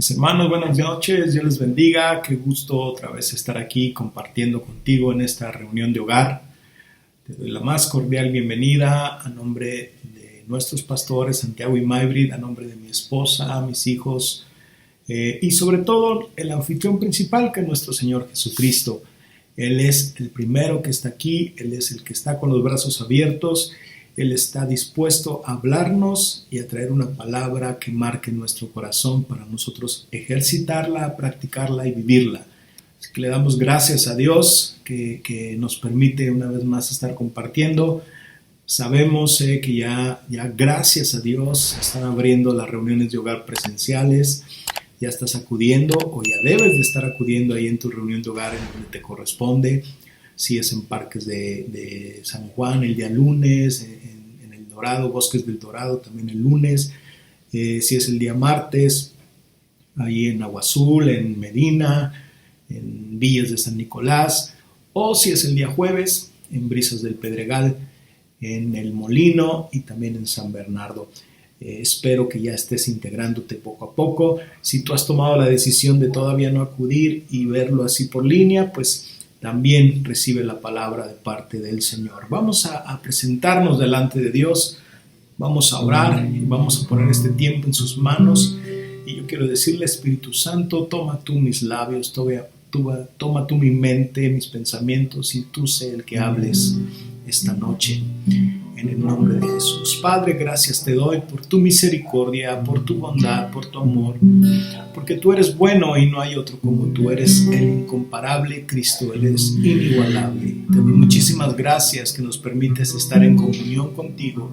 Mis hermanos, buenas noches, Dios les bendiga, qué gusto otra vez estar aquí compartiendo contigo en esta reunión de hogar. Te doy la más cordial bienvenida a nombre de nuestros pastores Santiago y Maybrid, a nombre de mi esposa, mis hijos y sobre todo el anfitrión principal, que es nuestro Señor Jesucristo. Él es el primero que está aquí, Él es el que está con los brazos abiertos. Él está dispuesto a hablarnos y a traer una palabra que marque nuestro corazón para nosotros ejercitarla, practicarla y vivirla. Así que le damos gracias a Dios que nos permite una vez más estar compartiendo. Sabemos que ya gracias a Dios están abriendo las reuniones de hogar presenciales. Ya estás acudiendo o ya debes de estar acudiendo ahí en tu reunión de hogar en donde te corresponde. Si es en Parques de San Juan el día lunes, en El Dorado, Bosques del Dorado también el lunes, si es el día martes, ahí en Agua Azul, en Medina, en Villas de San Nicolás, o si es el día jueves, en Brisas del Pedregal, en El Molino y también en San Bernardo. Espero que ya estés integrándote poco a poco. Si tú has tomado la decisión de todavía no acudir y verlo así por línea, pues también recibe la palabra de parte del Señor. Vamos a presentarnos delante de Dios, vamos a orar y vamos a poner este tiempo en sus manos. Y yo quiero decirle, Espíritu Santo, toma tú mis labios, toma tú mi mente, mis pensamientos, y tú sé el que hables esta noche. En el nombre de Jesús. Padre, gracias te doy por tu misericordia, por tu bondad, por tu amor, porque tú eres bueno y no hay otro como tú. Eres el incomparable Cristo, eres inigualable. Te doy muchísimas gracias que nos permites estar en comunión contigo,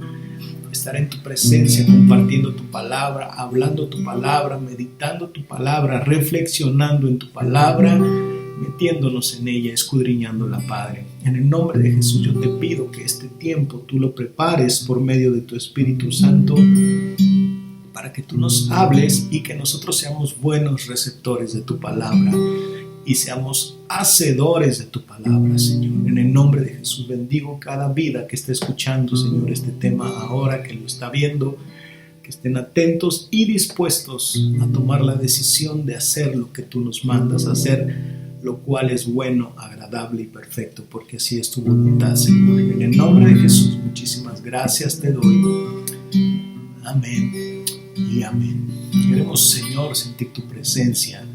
estar en tu presencia, compartiendo tu palabra, hablando tu palabra, meditando tu palabra, reflexionando en tu palabra, metiéndonos en ella, escudriñándola, Padre. En el nombre de Jesús yo te pido que este tiempo tú lo prepares por medio de tu Espíritu Santo para que tú nos hables y que nosotros seamos buenos receptores de tu palabra y seamos hacedores de tu palabra, Señor. En el nombre de Jesús bendigo cada vida que esté escuchando, Señor, este tema ahora, que lo está viendo, que estén atentos y dispuestos a tomar la decisión de hacer lo que tú nos mandas a hacer, lo cual es bueno, agradable y perfecto, porque así es tu voluntad, Señor. En el nombre de Jesús, muchísimas gracias te doy. Amén y amén. Queremos, Señor, sentir tu presencia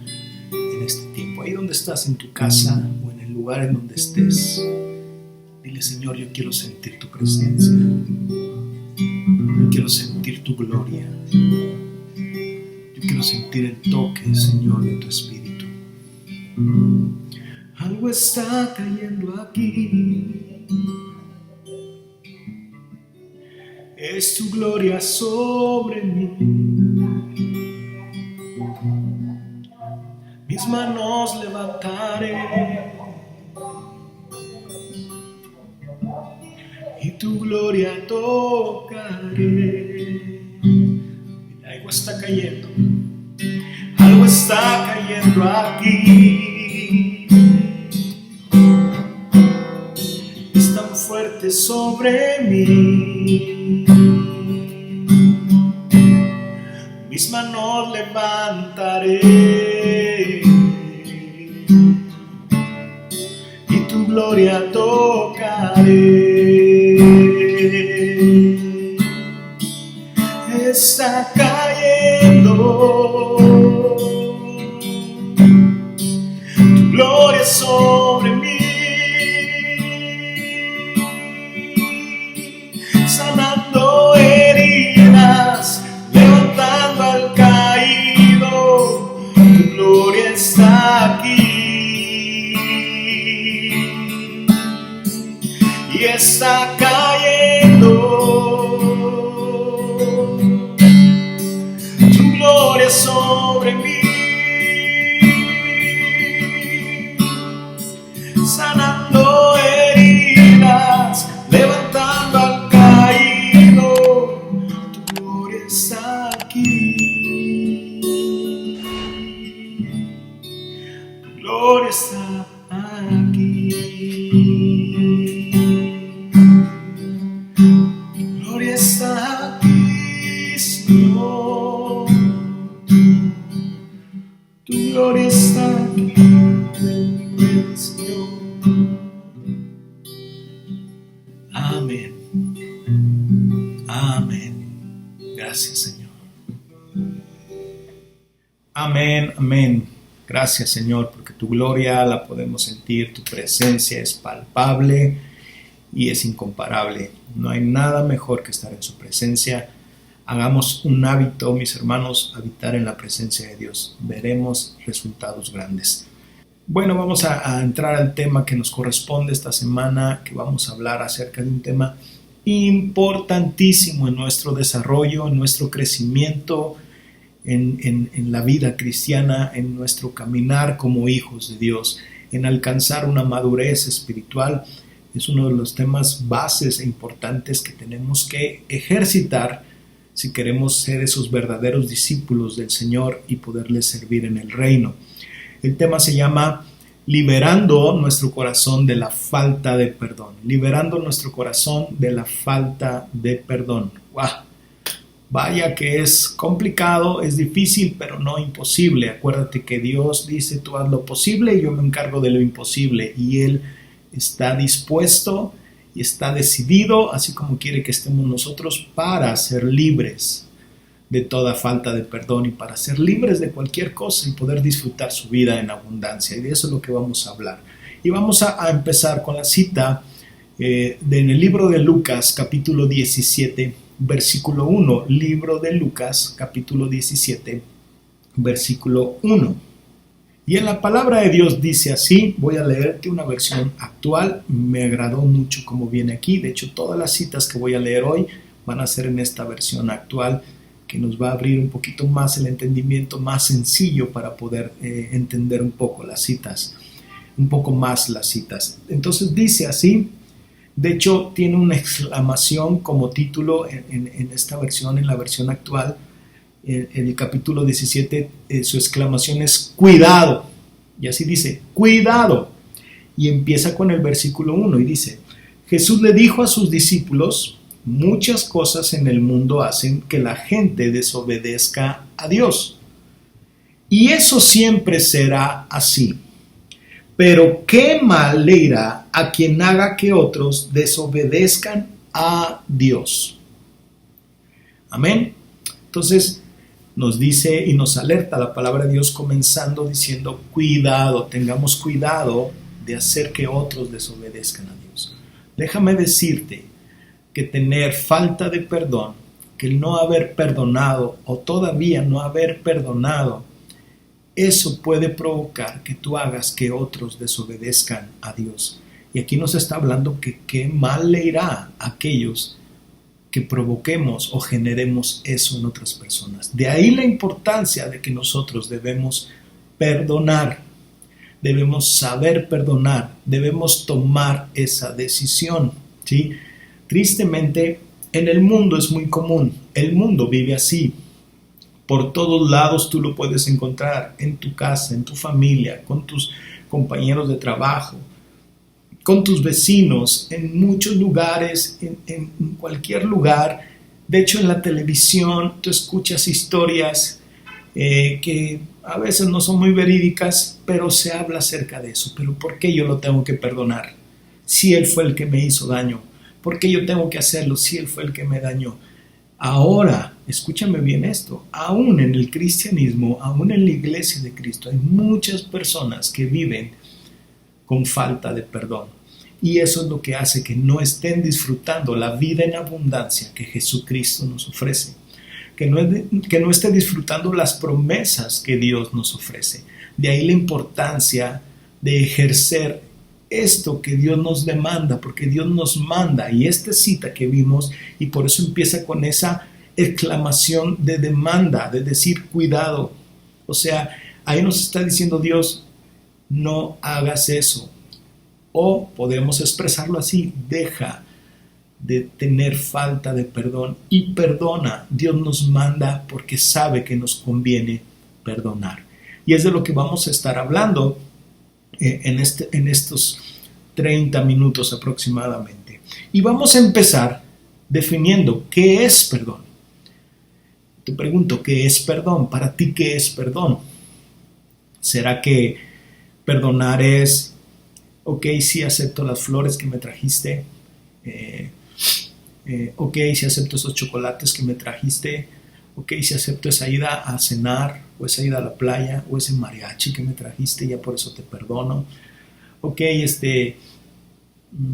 en este tiempo. Ahí donde estás, en tu casa o en el lugar en donde estés, dile, Señor, yo quiero sentir tu presencia. Yo quiero sentir tu gloria. Yo quiero sentir el toque, Señor, de tu Espíritu. Algo está cayendo aquí, es tu gloria sobre mí. Mis manos levantaré y tu gloria tocaré. Algo está cayendo. Algo está cayendo aquí, es tan fuerte sobre mí. Mis manos levantaré y tu gloria tocaré. Está cayendo gloria sobre mí, sanando heridas, levantando al caído, tu gloria está aquí y está cayendo, tu gloria sobre mí. Gracias, Señor. Amén, amén. Gracias, Señor, porque tu gloria la podemos sentir, tu presencia es palpable y es incomparable. No hay nada mejor que estar en su presencia. Hagamos un hábito, mis hermanos, habitar en la presencia de Dios. Veremos resultados grandes. Bueno, vamos a entrar al tema que nos corresponde esta semana, que vamos a hablar acerca de un tema importantísimo en nuestro desarrollo, en nuestro crecimiento, en la vida cristiana, en nuestro caminar como hijos de Dios, en alcanzar una madurez espiritual. Es uno de los temas bases e importantes que tenemos que ejercitar si queremos ser esos verdaderos discípulos del Señor y poderle servir en el reino. El tema se llama liberando nuestro corazón de la falta de perdón. Liberando nuestro corazón de la falta de perdón. ¡Wow! Vaya que es complicado, es difícil, pero no imposible. Acuérdate que Dios dice, tú haz lo posible y yo me encargo de lo imposible. Y Él está dispuesto y está decidido, así como quiere que estemos nosotros, para ser libres de toda falta de perdón y para ser libres de cualquier cosa y poder disfrutar su vida en abundancia. Y de eso es lo que vamos a hablar. Y vamos a empezar con la cita en el libro de Lucas, capítulo 17, versículo 1. Libro de Lucas, capítulo 17, versículo 1. Y en la palabra de Dios dice así, voy a leerte una versión actual, me agradó mucho como viene aquí, de hecho todas las citas que voy a leer hoy van a ser en esta versión actual, que nos va a abrir un poquito más el entendimiento, más sencillo para poder entender un poco las citas, un poco más las citas. Entonces dice así, de hecho tiene una exclamación como título en esta versión, en la versión actual, en el capítulo 17, su exclamación es cuidado, y así dice, cuidado, y empieza con el versículo 1 y dice, Jesús le dijo a sus discípulos, muchas cosas en el mundo hacen que la gente desobedezca a Dios. Y eso siempre será así. Pero qué mal le irá a quien haga que otros desobedezcan a Dios. Amén. Entonces nos dice y nos alerta la palabra de Dios comenzando diciendo, cuidado, tengamos cuidado de hacer que otros desobedezcan a Dios. Déjame decirte que tener falta de perdón, que el no haber perdonado o todavía no haber perdonado, eso puede provocar que tú hagas que otros desobedezcan a Dios. Y aquí nos está hablando que qué mal le irá a aquellos que provoquemos o generemos eso en otras personas. De ahí la importancia de que nosotros debemos perdonar, debemos saber perdonar, debemos tomar esa decisión, ¿sí? Tristemente, en el mundo es muy común, el mundo vive así. Por todos lados tú lo puedes encontrar, en tu casa, en tu familia, con tus compañeros de trabajo, con tus vecinos, en muchos lugares, en cualquier lugar. De hecho, en la televisión tú escuchas historias que a veces no son muy verídicas, pero se habla acerca de eso. ¿Pero por qué yo lo tengo que perdonar? Si él fue el que me hizo daño. ¿Por qué yo tengo que hacerlo si él fue el que me dañó? Ahora, escúchame bien esto, aún en el cristianismo, aún en la iglesia de Cristo, hay muchas personas que viven con falta de perdón. Y eso es lo que hace que no estén disfrutando la vida en abundancia que Jesucristo nos ofrece. Que no esté disfrutando las promesas que Dios nos ofrece. De ahí la importancia de ejercer esto que Dios nos demanda, porque Dios nos manda, y esta cita que vimos, y por eso empieza con esa exclamación de demanda, de decir cuidado. O sea, ahí nos está diciendo Dios, no hagas eso. O podemos expresarlo así, deja de tener falta de perdón y perdona. Dios nos manda porque sabe que nos conviene perdonar. Y es de lo que vamos a estar hablando en estos 30 minutos aproximadamente. Y vamos a empezar definiendo qué es perdón. Te pregunto, ¿qué es perdón? Para ti, ¿qué es perdón? ¿Será que perdonar es, ok, sí acepto las flores que me trajiste, ok, sí acepto esos chocolates que me trajiste, Ok, si acepto esa ida a cenar, o esa ida a la playa, o ese mariachi que me trajiste, ya por eso te perdono. Ok,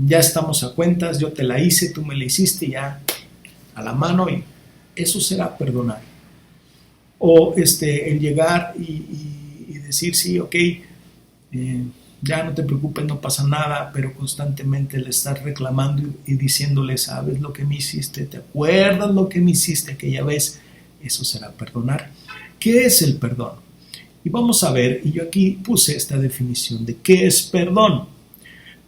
ya estamos a cuentas, yo te la hice, tú me la hiciste, ya a la mano, y eso será perdonar. O el llegar y decir, sí, ok, ya no te preocupes, no pasa nada, pero constantemente le estás reclamando y diciéndole, ¿sabes lo que me hiciste? ¿Te acuerdas lo que me hiciste aquella vez? Eso será perdonar. ¿Qué es el perdón? Y vamos a ver, y yo aquí puse esta definición de qué es perdón.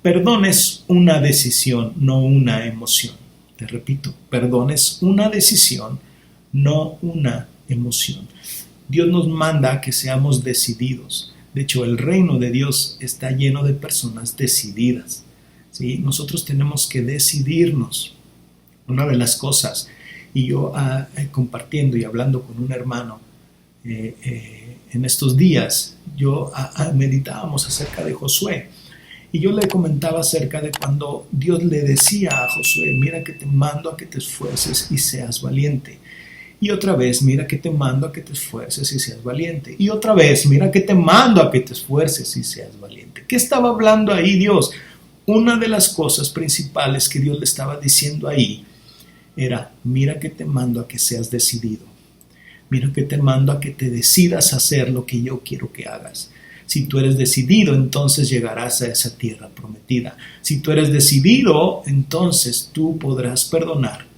Perdón es una decisión, no una emoción. Te repito, perdón es una decisión, no una emoción. Dios nos manda a que seamos decididos. De hecho, el reino de Dios está lleno de personas decididas, ¿sí? Nosotros tenemos que decidirnos. Una de las cosas, y yo compartiendo y hablando con un hermano en estos días, meditábamos acerca de Josué. Y yo le comentaba acerca de cuando Dios le decía a Josué, mira que te mando a que te esfuerces y seas valiente. Y otra vez, mira que te mando a que te esfuerces y seas valiente. Y otra vez, mira que te mando a que te esfuerces y seas valiente. ¿Qué estaba hablando ahí Dios? Una de las cosas principales que Dios le estaba diciendo ahí era, mira que te mando a que seas decidido. Mira que te mando a que te decidas a hacer lo que yo quiero que hagas. Si tú eres decidido, entonces llegarás a esa tierra prometida. Si tú eres decidido, entonces tú podrás perdonar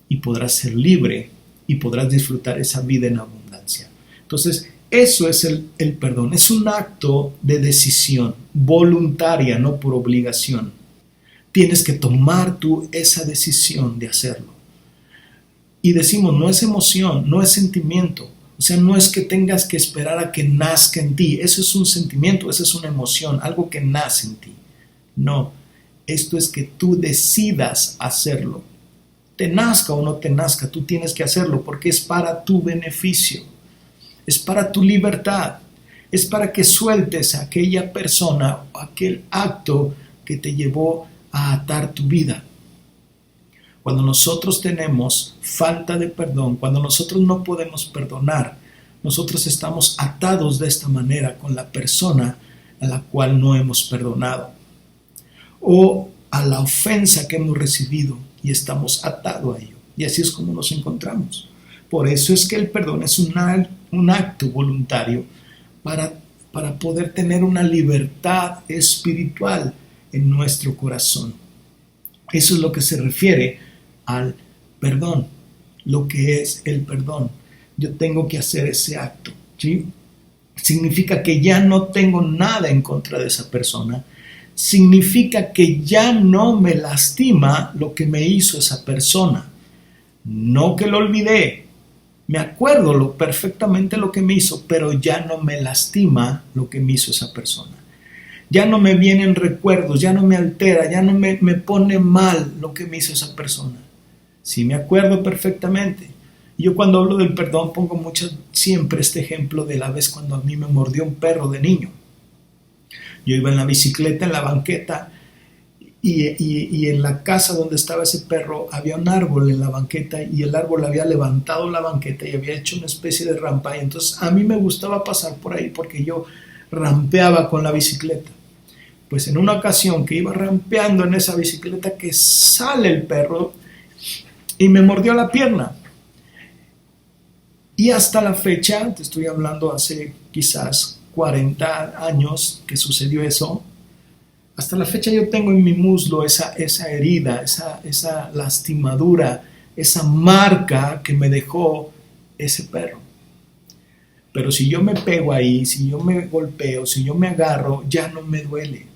y podrás ser libre y podrás disfrutar esa vida en abundancia. Entonces, eso es el perdón. Es un acto de decisión voluntaria, no por obligación. Tienes que tomar tú esa decisión de hacerlo. Y decimos, no es emoción, no es sentimiento. O sea, no es que tengas que esperar a que nazca en ti. Eso es un sentimiento, eso es una emoción, algo que nace en ti. No, esto es que tú decidas hacerlo. Te nazca o no te nazca, tú tienes que hacerlo porque es para tu beneficio, es para tu libertad, es para que sueltes a aquella persona o aquel acto que te llevó a atar tu vida. Cuando nosotros tenemos falta de perdón, cuando nosotros no podemos perdonar, nosotros estamos atados de esta manera con la persona a la cual no hemos perdonado o a la ofensa que hemos recibido y estamos atados a ello. Y así es como nos encontramos. Por eso es que el perdón es un acto voluntario para poder tener una libertad espiritual en nuestro corazón. Eso es lo que se refiere al perdón, lo que es el perdón. Yo tengo que hacer ese acto, ¿sí? Significa que ya no tengo nada en contra de esa persona. Significa que ya no me lastima lo que me hizo esa persona. No que lo olvidé. Me acuerdo perfectamente lo que me hizo, pero ya no me lastima lo que me hizo esa persona. Ya no me vienen recuerdos, ya no me altera, ya no me pone mal lo que me hizo esa persona. Sí, me acuerdo perfectamente. Yo cuando hablo del perdón pongo siempre este ejemplo de la vez cuando a mí me mordió un perro de niño. Yo iba en la bicicleta, en la banqueta, y en la casa donde estaba ese perro había un árbol en la banqueta y el árbol había levantado la banqueta y había hecho una especie de rampa. Y entonces a mí me gustaba pasar por ahí porque yo rampeaba con la bicicleta. Pues en una ocasión que iba rampeando en esa bicicleta que sale el perro y me mordió la pierna. Y hasta la fecha, te estoy hablando hace quizás 40 años que sucedió eso, hasta la fecha yo tengo en mi muslo esa herida, esa lastimadura, esa marca que me dejó ese perro. Pero si yo me pego ahí, si yo me golpeo, si yo me agarro, ya no me duele.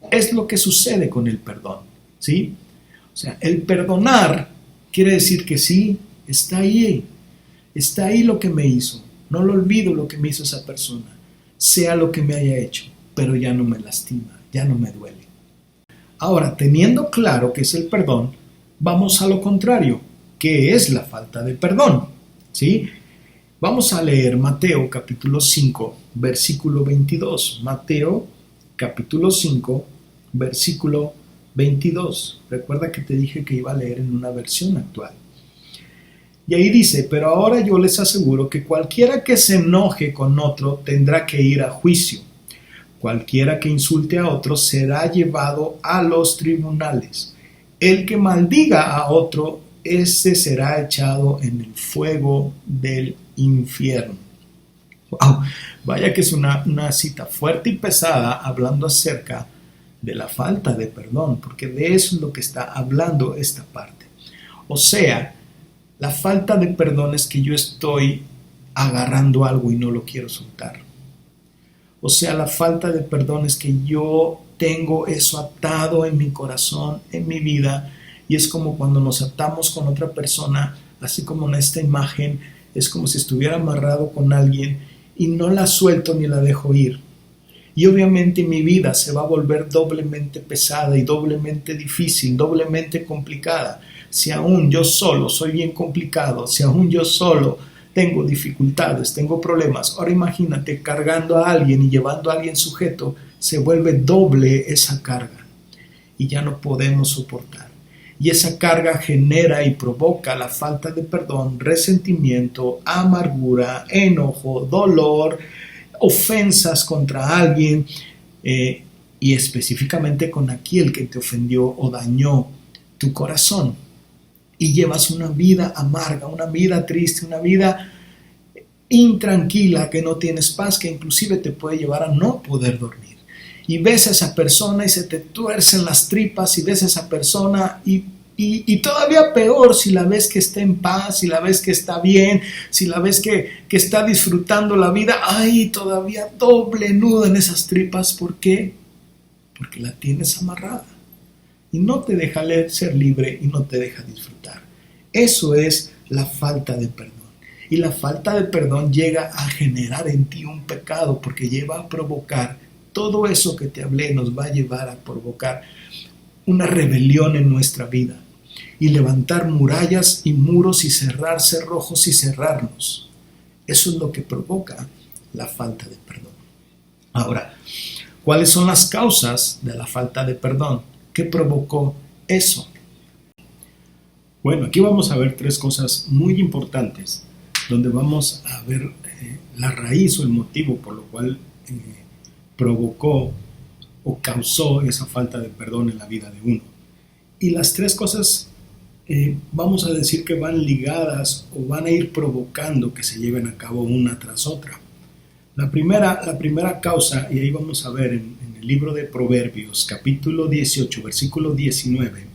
Es lo que sucede con el perdón, ¿sí? O sea, el perdonar quiere decir que sí, está ahí lo que me hizo. No lo olvido lo que me hizo esa persona, sea lo que me haya hecho, pero ya no me lastima, ya no me duele. Ahora, teniendo claro qué es el perdón, vamos a lo contrario, que es la falta de perdón, ¿sí? Vamos a leer Mateo capítulo 5, versículo 22. Mateo capítulo 5, versículo 22. Recuerda que te dije que iba a leer en una versión actual. Y ahí dice, pero ahora yo les aseguro que cualquiera que se enoje con otro tendrá que ir a juicio. Cualquiera que insulte a otro será llevado a los tribunales. El que maldiga a otro, ese será echado en el fuego del infierno. Wow, vaya que es una cita fuerte y pesada hablando acerca de la falta de perdón, porque de eso es lo que está hablando esta parte. O sea, la falta de perdón es que yo estoy agarrando algo y no lo quiero soltar. O sea, la falta de perdón es que yo tengo eso atado en mi corazón, en mi vida, y es como cuando nos atamos con otra persona, así como en esta imagen, es como si estuviera amarrado con alguien y no la suelto ni la dejo ir. Y obviamente mi vida se va a volver doblemente pesada y doblemente difícil, doblemente complicada. Si aún yo solo soy bien complicado, si aún yo solo tengo dificultades, tengo problemas, ahora imagínate cargando a alguien y llevando a alguien sujeto, se vuelve doble esa carga y ya no podemos soportar. Y esa carga genera y provoca la falta de perdón, resentimiento, amargura, enojo, dolor, ofensas contra alguien y específicamente con aquel que te ofendió o dañó tu corazón. Y llevas una vida amarga, una vida triste, una vida intranquila, que no tienes paz, que inclusive te puede llevar a no poder dormir. Y ves a esa persona y se te tuercen las tripas, y ves a esa persona y todavía peor si la ves que está en paz, si la ves que está bien, si la ves que está disfrutando la vida, ¡ay! Todavía doble nudo en esas tripas. ¿Por qué? Porque la tienes amarrada y no te deja ser libre y no te deja disfrutar. Eso es la falta de perdón. Y la falta de perdón llega a generar en ti un pecado, porque lleva a provocar todo eso que te hablé, nos va a llevar a provocar una rebelión en nuestra vida y levantar murallas y muros y cerrar cerrojos y cerrarnos. Eso es lo que provoca la falta de perdón. Ahora, ¿cuáles son las causas de la falta de perdón? ¿Qué provocó eso? Bueno, aquí vamos a ver tres cosas muy importantes, donde vamos a ver la raíz o el motivo por lo cual provocó o causó esa falta de perdón en la vida de uno. Y las tres cosas vamos a decir que van ligadas o van a ir provocando que se lleven a cabo una tras otra. La primera causa, y ahí vamos a ver en el libro de Proverbios, capítulo 18, versículo 19.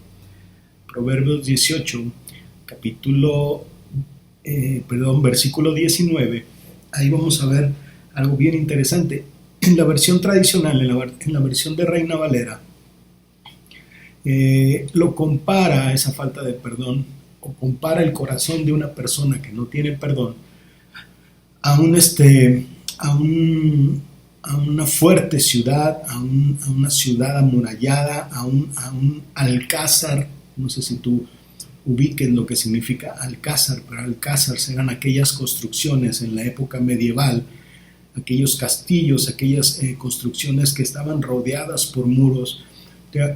Proverbios 18, versículo 19. Ahí vamos a ver algo bien interesante. En la versión tradicional, en la versión de Reina Valera, lo compara a esa falta de perdón, o compara el corazón de una persona que no tiene perdón a una fuerte ciudad, a una ciudad amurallada, a un alcázar. No sé si tú ubiques lo que significa alcázar, pero alcázar eran aquellas construcciones en la época medieval, aquellos castillos, aquellas construcciones que estaban rodeadas por muros.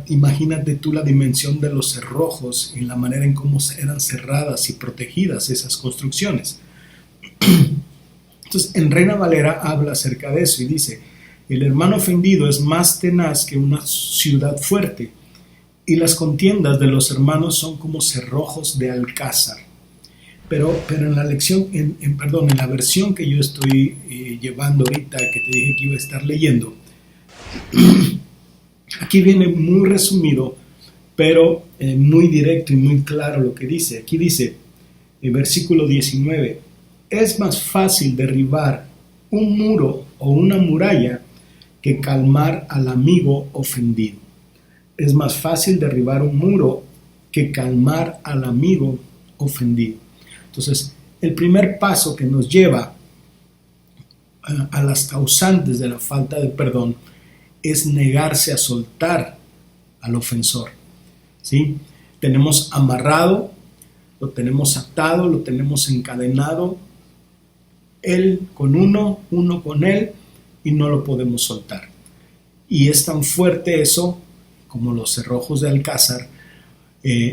Imagínate tú la dimensión de los cerrojos y la manera en cómo eran cerradas y protegidas esas construcciones. Entonces, en Reina Valera habla acerca de eso y dice: el hermano ofendido es más tenaz que una ciudad fuerte, y las contiendas de los hermanos son como cerrojos de alcázar. Pero en la lección, en la versión que yo estoy llevando ahorita, que te dije que iba a estar leyendo, aquí viene muy resumido, pero muy directo y muy claro lo que dice. Aquí dice, en versículo 19, es más fácil derribar un muro o una muralla que calmar al amigo ofendido. Es más fácil derribar un muro que calmar al amigo ofendido. Entonces, el primer paso que nos lleva a las causantes de la falta de perdón es negarse a soltar al ofensor. ¿Sí? Tenemos amarrado, lo tenemos atado, lo tenemos encadenado, él con uno con él, y no lo podemos soltar. Y es tan fuerte eso como los cerrojos de alcázar,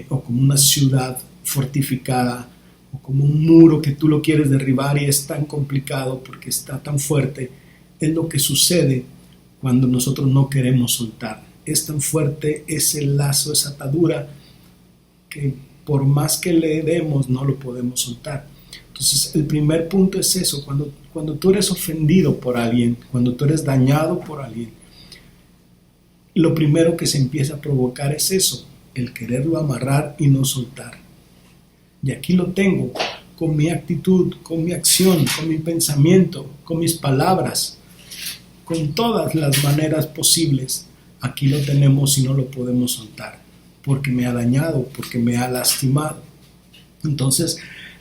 o como una ciudad fortificada, o como un muro que tú lo quieres derribar y es tan complicado porque está tan fuerte. Es lo que sucede cuando nosotros no queremos soltar. Es tan fuerte ese lazo, esa atadura, que por más que le demos no lo podemos soltar. Entonces el primer punto es eso, cuando tú eres ofendido por alguien, cuando tú eres dañado por alguien, lo primero que se empieza a provocar es eso, el quererlo amarrar y no soltar. Y aquí lo tengo, con mi actitud, con mi acción, con mi pensamiento, con mis palabras, con todas las maneras posibles. Aquí lo tenemos y no lo podemos soltar, porque me ha dañado, porque me ha lastimado. Entonces,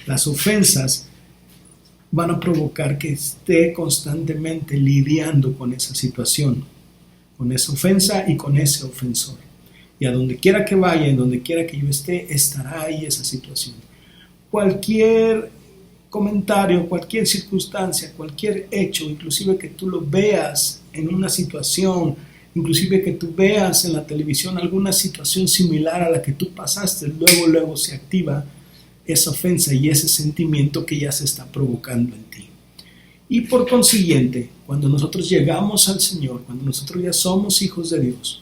las ofensas van a provocar que esté constantemente lidiando con esa situación, con esa ofensa y con ese ofensor. Y a donde quiera que vaya, en donde quiera que yo esté, estará ahí esa situación. Cualquier comentario, cualquier circunstancia, cualquier hecho, inclusive que tú lo veas en una situación, inclusive que tú veas en la televisión alguna situación similar a la que tú pasaste, luego se activa esa ofensa y ese sentimiento que ya se está provocando en ti. Y por consiguiente, cuando nosotros llegamos al Señor, cuando nosotros ya somos hijos de Dios,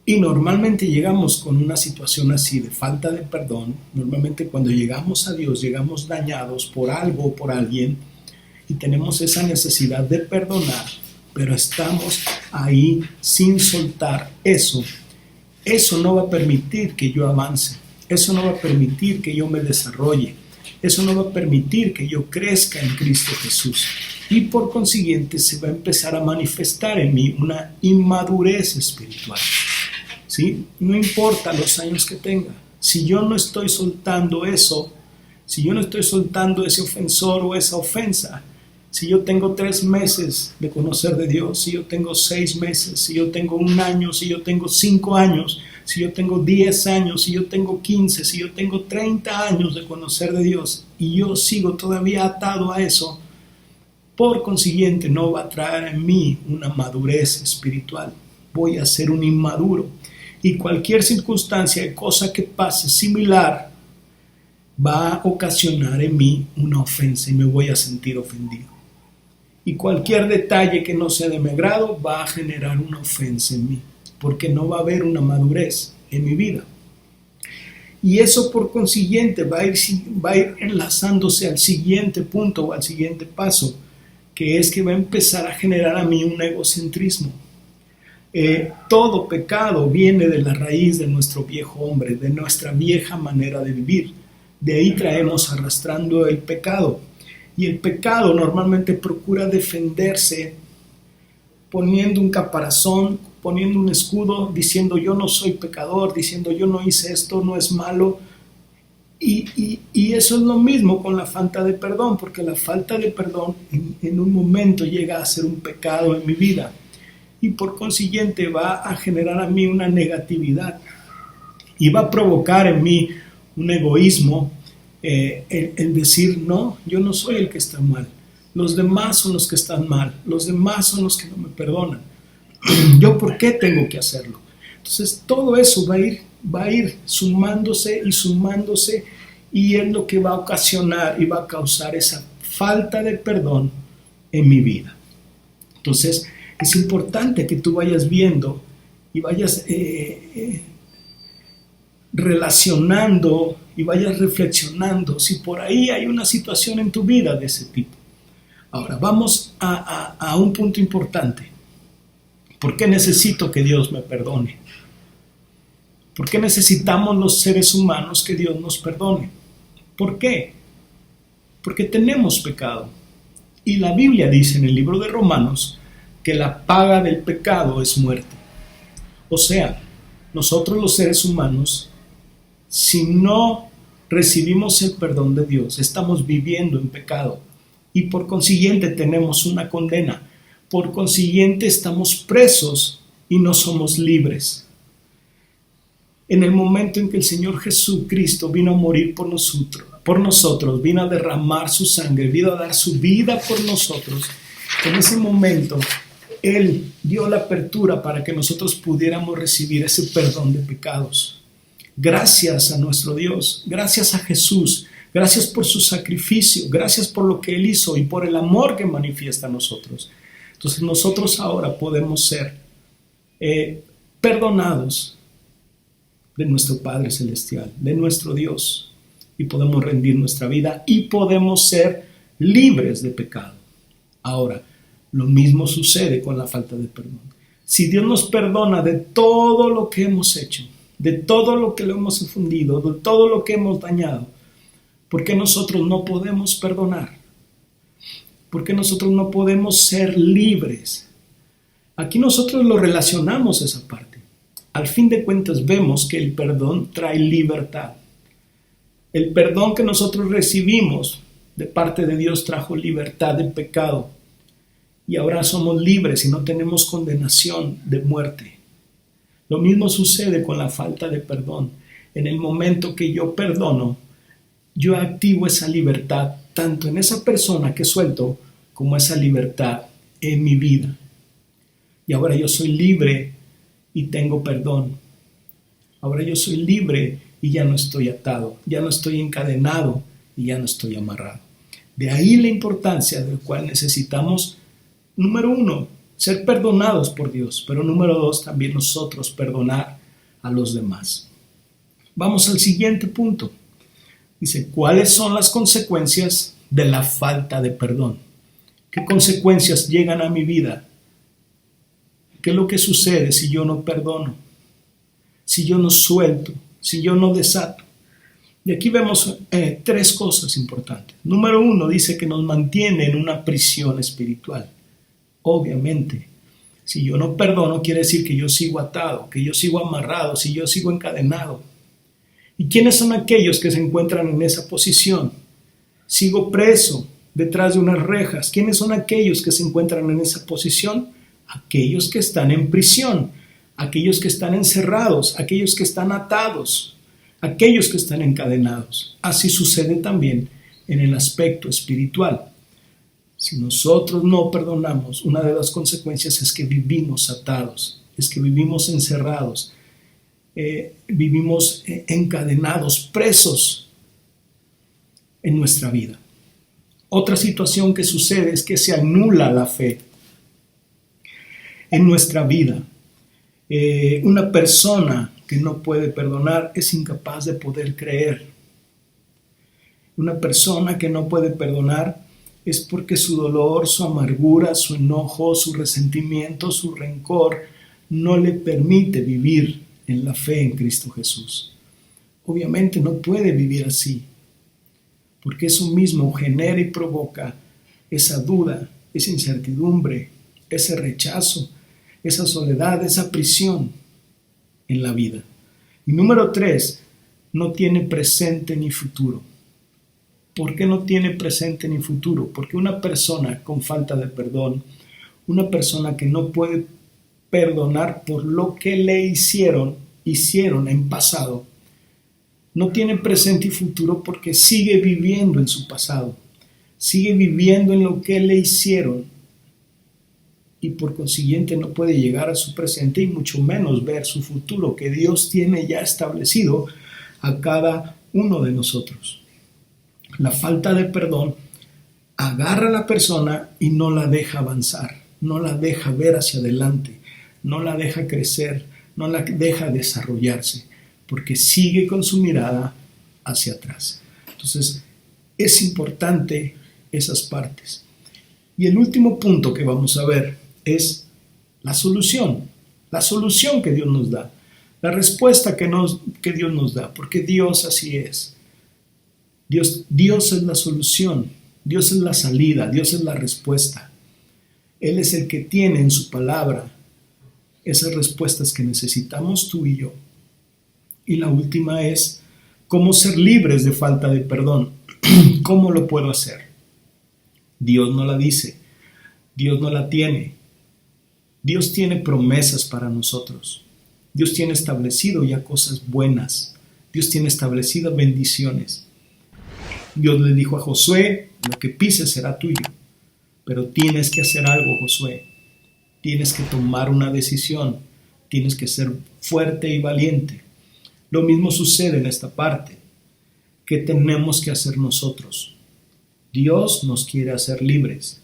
y normalmente llegamos con una situación así de falta de perdón, normalmente cuando llegamos a Dios, llegamos dañados por algo o por alguien, y tenemos esa necesidad de perdonar, pero estamos ahí sin soltar eso. Eso no va a permitir que yo avance. Eso no va a permitir que yo me desarrolle. Eso no va a permitir que yo crezca en Cristo Jesús. Y por consiguiente se va a empezar a manifestar en mí una inmadurez espiritual. ¿Sí? No importa los años que tenga. Si yo no estoy soltando eso, si yo no estoy soltando ese ofensor o esa ofensa, si yo tengo 3 meses de conocer de Dios, si yo tengo 6 meses, si yo tengo 1 año, si yo tengo 5 años, si yo tengo 10 años, si yo tengo 15, si yo tengo 30 años de conocer de Dios y yo sigo todavía atado a eso, por consiguiente no va a traer en mí una madurez espiritual. Voy a ser un inmaduro y cualquier circunstancia, cosa que pase similar, va a ocasionar en mí una ofensa y me voy a sentir ofendido. Y cualquier detalle que no sea de mi agrado va a generar una ofensa en mí, porque no va a haber una madurez en mi vida. Y eso por consiguiente va a ir enlazándose al siguiente punto o al siguiente paso, que es que va a empezar a generar a mí un egocentrismo. Todo pecado viene de la raíz de nuestro viejo hombre, de nuestra vieja manera de vivir. De ahí traemos arrastrando el pecado. Y el pecado normalmente procura defenderse poniendo un caparazón, poniendo un escudo, diciendo yo no soy pecador, diciendo yo no hice esto, no es malo. Y eso es lo mismo con la falta de perdón, porque la falta de perdón en un momento llega a ser un pecado en mi vida. Y por consiguiente va a generar a mí una negatividad y va a provocar en mí un egoísmo, el decir no, yo no soy el que está mal, los demás son los que están mal, los demás son los que no me perdonan, yo por qué tengo que hacerlo. Entonces todo eso va a ir sumándose y es lo que va a ocasionar y va a causar esa falta de perdón en mi vida. Entonces es importante que tú vayas viendo y vayas relacionando y vayas reflexionando si por ahí hay una situación en tu vida de ese tipo. Ahora vamos a un punto importante. ¿Por qué necesito que Dios me perdone? ¿Por qué necesitamos los seres humanos que Dios nos perdone? ¿Por qué? Porque tenemos pecado. Y la Biblia dice en el libro de Romanos que la paga del pecado es muerte. O sea, nosotros los seres humanos, si no recibimos el perdón de Dios, estamos viviendo en pecado y por consiguiente tenemos una condena. Por consiguiente estamos presos y no somos libres. En el momento en que el Señor Jesucristo vino a morir por nosotros, vino a derramar su sangre, vino a dar su vida por nosotros, en ese momento Él dio la apertura para que nosotros pudiéramos recibir ese perdón de pecados. Gracias a nuestro Dios, gracias a Jesús, Gracias por su sacrificio, gracias por lo que Él hizo y por el amor que manifiesta a nosotros. Entonces nosotros ahora podemos ser perdonados de nuestro Padre Celestial, de nuestro Dios, y podemos rendir nuestra vida y podemos ser libres de pecado. Ahora, lo mismo sucede con la falta de perdón. Si Dios nos perdona de todo lo que hemos hecho, de todo lo que le hemos infundido, de todo lo que hemos dañado, ¿por qué nosotros no podemos perdonar? ¿Por qué nosotros no podemos ser libres? Aquí nosotros lo relacionamos esa parte. Al fin de cuentas vemos que el perdón trae libertad. El perdón que nosotros recibimos de parte de Dios trajo libertad de pecado. Y ahora somos libres y no tenemos condenación de muerte. Lo mismo sucede con la falta de perdón. En el momento que yo perdono, yo activo esa libertad tanto en esa persona que suelto como esa libertad en mi vida. Y ahora yo soy libre y tengo perdón. Ahora yo soy libre y ya no estoy atado, ya no estoy encadenado y ya no estoy amarrado. De ahí la importancia del cual necesitamos, número 1, ser perdonados por Dios, pero número 2, también nosotros perdonar a los demás. Vamos al siguiente punto. Dice, ¿cuáles son las consecuencias de la falta de perdón? ¿Qué consecuencias llegan a mi vida? ¿Qué es lo que sucede si yo no perdono? Si yo no suelto, si yo no desato. Y aquí vemos 3 cosas importantes. Número 1, dice que nos mantiene en una prisión espiritual. Obviamente, si yo no perdono, quiere decir que yo sigo atado, que yo sigo amarrado, si yo sigo encadenado. ¿Y quiénes son aquellos que se encuentran en esa posición? Sigo preso detrás de unas rejas. ¿Quiénes son aquellos que se encuentran en esa posición? Aquellos que están en prisión, aquellos que están encerrados, aquellos que están atados, aquellos que están encadenados. Así sucede también en el aspecto espiritual. Si nosotros no perdonamos, una de las consecuencias es que vivimos atados, es que vivimos encerrados, vivimos encadenados, presos en nuestra vida. Otra situación que sucede es que se anula la fe en nuestra vida. Una persona que no puede perdonar es incapaz de poder creer. Una persona que no puede perdonar es porque su dolor, su amargura, su enojo, su resentimiento, su rencor no le permite vivir en la fe en Cristo Jesús. Obviamente no puede vivir así, porque eso mismo genera y provoca esa duda, esa incertidumbre, ese rechazo, esa soledad, esa prisión en la vida. Y número 3, no tiene presente ni futuro. ¿Por qué no tiene presente ni futuro? Porque una persona con falta de perdón, una persona que no puede perdonar por lo que le hicieron en pasado, no tiene presente y futuro porque sigue viviendo en su pasado, sigue viviendo en lo que le hicieron y por consiguiente no puede llegar a su presente y mucho menos ver su futuro que Dios tiene ya establecido a cada uno de nosotros. La falta de perdón agarra a la persona y no la deja avanzar, no la deja ver hacia adelante, no la deja crecer, no la deja desarrollarse, porque sigue con su mirada hacia atrás. Entonces, es importante esas partes. Y el último punto que vamos a ver es la solución que Dios nos da, la respuesta que Dios nos da, porque Dios así es. Dios es la solución, Dios es la salida, Dios es la respuesta. Él es el que tiene en su palabra esas respuestas que necesitamos tú y yo. Y la última es cómo ser libres de falta de perdón. ¿Cómo lo puedo hacer? Dios no la dice, Dios no la tiene. Dios tiene promesas para nosotros. Dios tiene establecido ya cosas buenas. Dios tiene establecidas bendiciones. Dios le dijo a Josué, lo que pises será tuyo. Pero tienes que hacer algo, Josué. Tienes que tomar una decisión. Tienes que ser fuerte y valiente. Lo mismo sucede en esta parte, ¿Qué tenemos que hacer nosotros? Dios nos quiere hacer libres.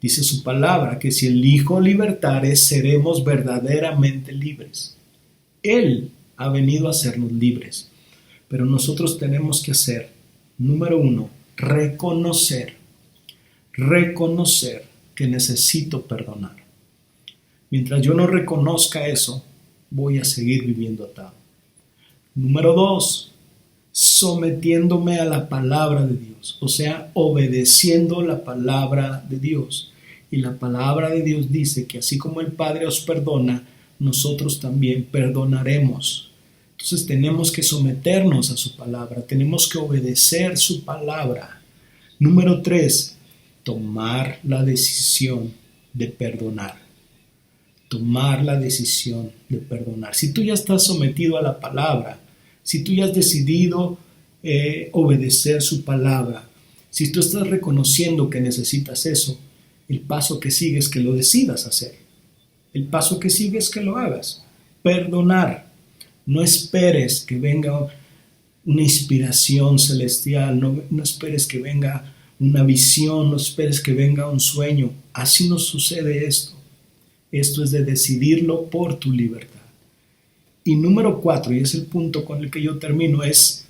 Dice su palabra que si el Hijo libertare, seremos verdaderamente libres. Él ha venido a hacernos libres, pero nosotros tenemos que hacer, número 1, reconocer que necesito perdonar. Mientras yo no reconozca eso, voy a seguir viviendo atado. Número 2, sometiéndome a la palabra de Dios, o sea, obedeciendo la palabra de Dios. Y la palabra de Dios dice que así como el Padre os perdona, nosotros también perdonaremos. Entonces tenemos que someternos a su palabra, tenemos que obedecer su palabra. Número 3, tomar la decisión de perdonar. Tomar la decisión de perdonar. Si tú ya estás sometido a la palabra, si tú ya has decidido obedecer su palabra, si tú estás reconociendo que necesitas eso, el paso que sigue es que lo decidas hacer. El paso que sigue es que lo hagas. Perdonar. No esperes que venga una inspiración celestial, no esperes que venga una visión, no esperes que venga un sueño. Así no sucede esto. Esto es de decidirlo por tu libertad. Y número 4, y es el punto con el que yo termino, es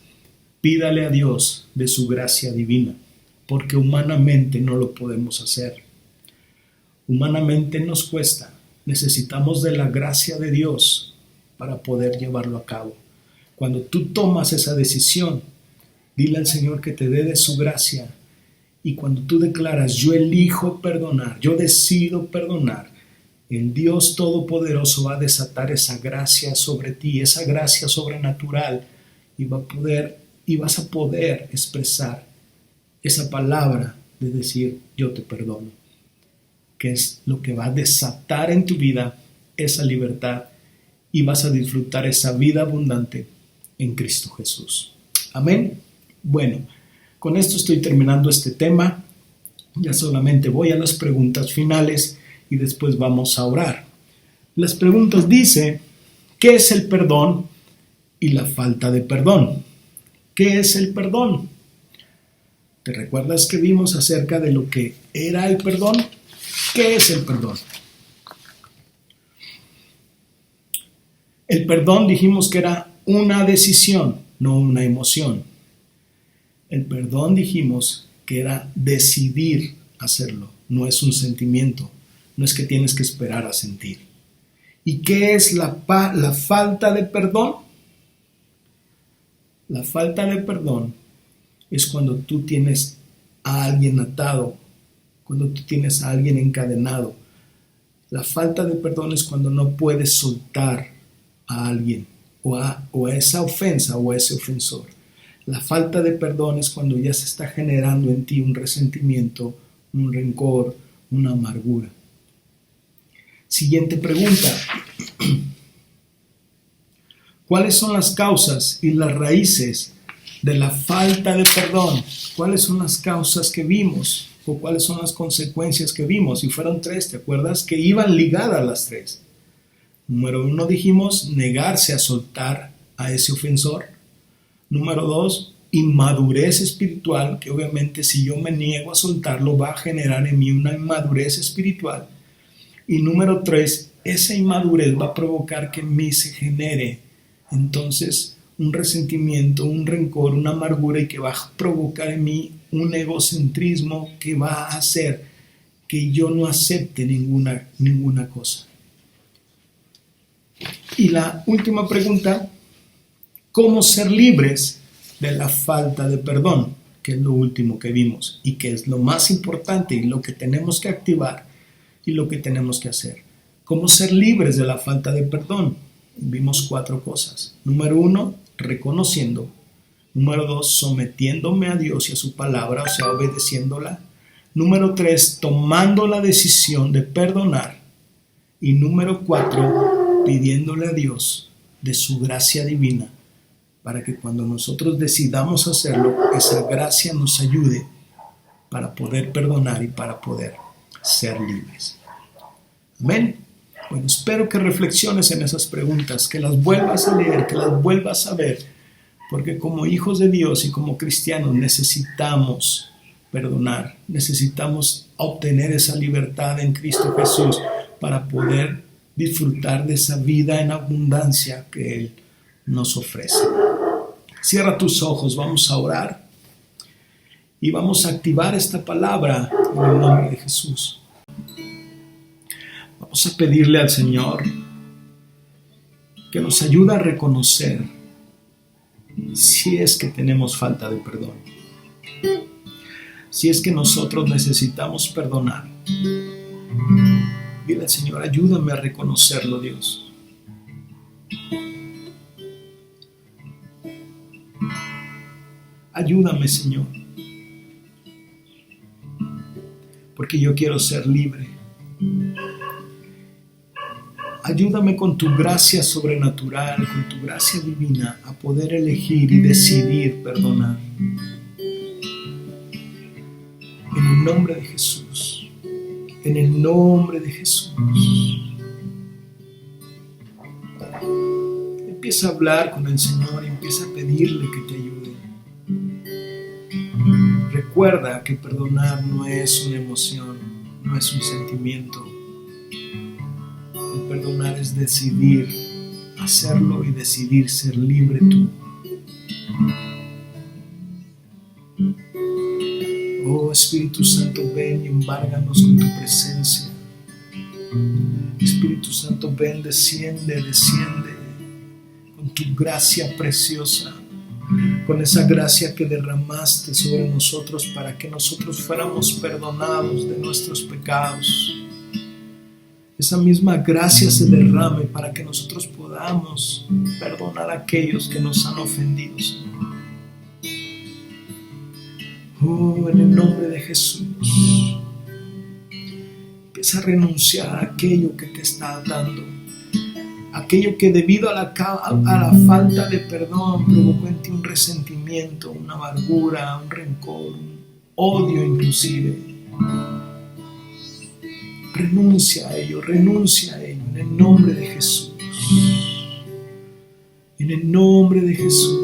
pídale a Dios de su gracia divina, porque humanamente no lo podemos hacer. Humanamente nos cuesta. Necesitamos de la gracia de Dios para poder llevarlo a cabo. Cuando tú tomas esa decisión, dile al Señor que te dé de su gracia. Y cuando tú declaras, yo elijo perdonar, yo decido perdonar, el Dios Todopoderoso va a desatar esa gracia sobre ti, esa gracia sobrenatural, y vas a poder expresar esa palabra de decir, yo te perdono, que es lo que va a desatar en tu vida esa libertad y vas a disfrutar esa vida abundante en Cristo Jesús. Amén. Bueno, con esto estoy terminando este tema. Ya solamente voy a las preguntas finales y después vamos a orar. Las preguntas dicen, ¿qué es el perdón y la falta de perdón? ¿Qué es el perdón? ¿Te recuerdas que vimos acerca de lo que era el perdón? ¿Qué es el perdón? El perdón dijimos que era una decisión, no una emoción. El perdón dijimos que era decidir hacerlo, no es un sentimiento, no es que tienes que esperar a sentir. ¿Y qué es la falta de perdón? La falta de perdón es cuando tú tienes a alguien atado, cuando tú tienes a alguien encadenado. La falta de perdón es cuando no puedes soltar a alguien o a esa ofensa o a ese ofensor. La falta de perdón es cuando ya se está generando en ti un resentimiento, un rencor, una amargura. Siguiente pregunta. ¿Cuáles son las causas y las raíces de la falta de perdón? ¿Cuáles son las causas que vimos? ¿O cuáles son las consecuencias que vimos? Y fueron 3, ¿te acuerdas? Que iban ligadas las 3. Número 1 dijimos, negarse a soltar a ese ofensor. Número 2, inmadurez espiritual, que obviamente si yo me niego a soltarlo va a generar en mí una inmadurez espiritual. Y número 3, esa inmadurez va a provocar que en mí se genere entonces un resentimiento, un rencor, una amargura y que va a provocar en mí un egocentrismo que va a hacer que yo no acepte ninguna cosa. Y la última pregunta, ¿cómo ser libres de la falta de perdón? Que es lo último que vimos y que es lo más importante y lo que tenemos que activar y lo que tenemos que hacer. ¿Cómo ser libres de la falta de perdón? Vimos 4 cosas. Número 1, reconociendo. Número 2, sometiéndome a Dios y a su palabra, o sea, obedeciéndola. Número 3, tomando la decisión de perdonar. Y número 4, pidiéndole a Dios de su gracia divina para que cuando nosotros decidamos hacerlo, esa gracia nos ayude para poder perdonar y para poder ser libres. Amén. Bueno, espero que reflexiones en esas preguntas, que las vuelvas a leer, que las vuelvas a ver, Porque como hijos de Dios y como cristianos necesitamos perdonar, necesitamos obtener esa libertad en Cristo Jesús para poder disfrutar de esa vida en abundancia que Él nos ofrece. Cierra tus ojos, vamos a orar y vamos a activar esta palabra en el nombre de Jesús. Vamos a pedirle al Señor que nos ayude a reconocer si es que tenemos falta de perdón, si es que nosotros necesitamos perdonar. Dile al Señor, ayúdame a reconocerlo, Dios. Ayúdame, Señor, porque yo quiero ser libre. Ayúdame con tu gracia sobrenatural, con tu gracia divina, a poder elegir y decidir perdonar. En el nombre de Jesús, en el nombre de Jesús. Empieza a hablar con el Señor, empieza a pedirle que te ayude. Recuerda que perdonar no es una emoción, no es un sentimiento. El perdonar es decidir hacerlo y decidir ser libre tú. Oh Espíritu Santo, ven y embárganos con tu presencia. Espíritu Santo, ven, desciende con tu gracia preciosa, con esa gracia que derramaste sobre nosotros para que nosotros fuéramos perdonados de nuestros pecados. Esa misma gracia se derrame para que nosotros podamos perdonar a aquellos que nos han ofendido, Señor. Oh, en el nombre de Jesús, empieza a renunciar a aquello que te está atando, aquello que debido a la falta de perdón provocó en ti un resentimiento, una amargura, un rencor, un odio inclusive. Renuncia a ello en el nombre de Jesús. En el nombre de Jesús.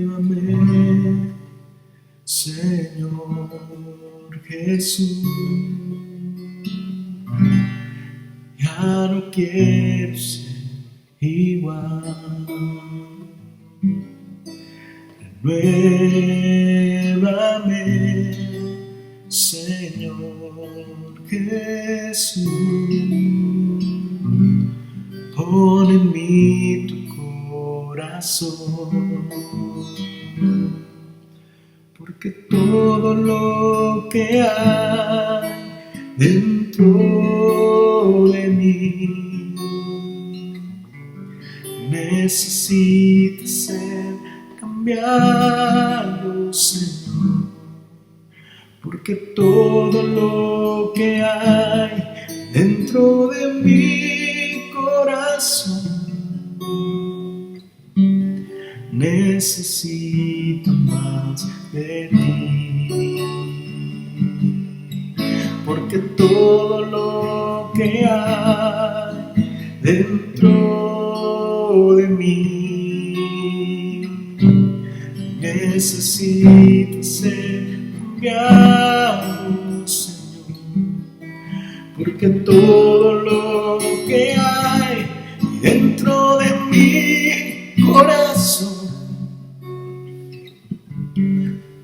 Nuevamente, Señor Jesús. Ya no quiero ser igual. Renuévame, Señor Jesús. Pon en mí tu corazón, porque todo lo que hay dentro de mí necesita ser cambiado, Señor, porque todo lo que hay dentro de mi corazón necesita más de ti. Porque todo lo que hay dentro de mí necesita ser cambiado, Señor. Porque todo lo que hay dentro de mi corazón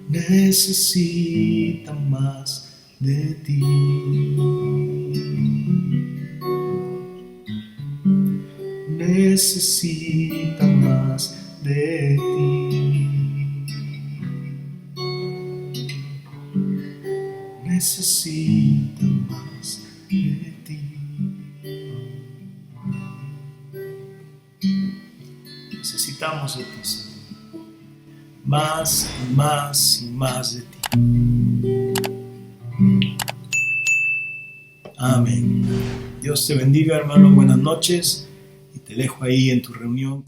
necesita más de ti. Necesita más de ti. Necesita más de ti. Necesitamos de ti, Señor. Más y más y más de ti. Amén. Dios te bendiga, hermano. Buenas noches. Y te dejo ahí en tu reunión.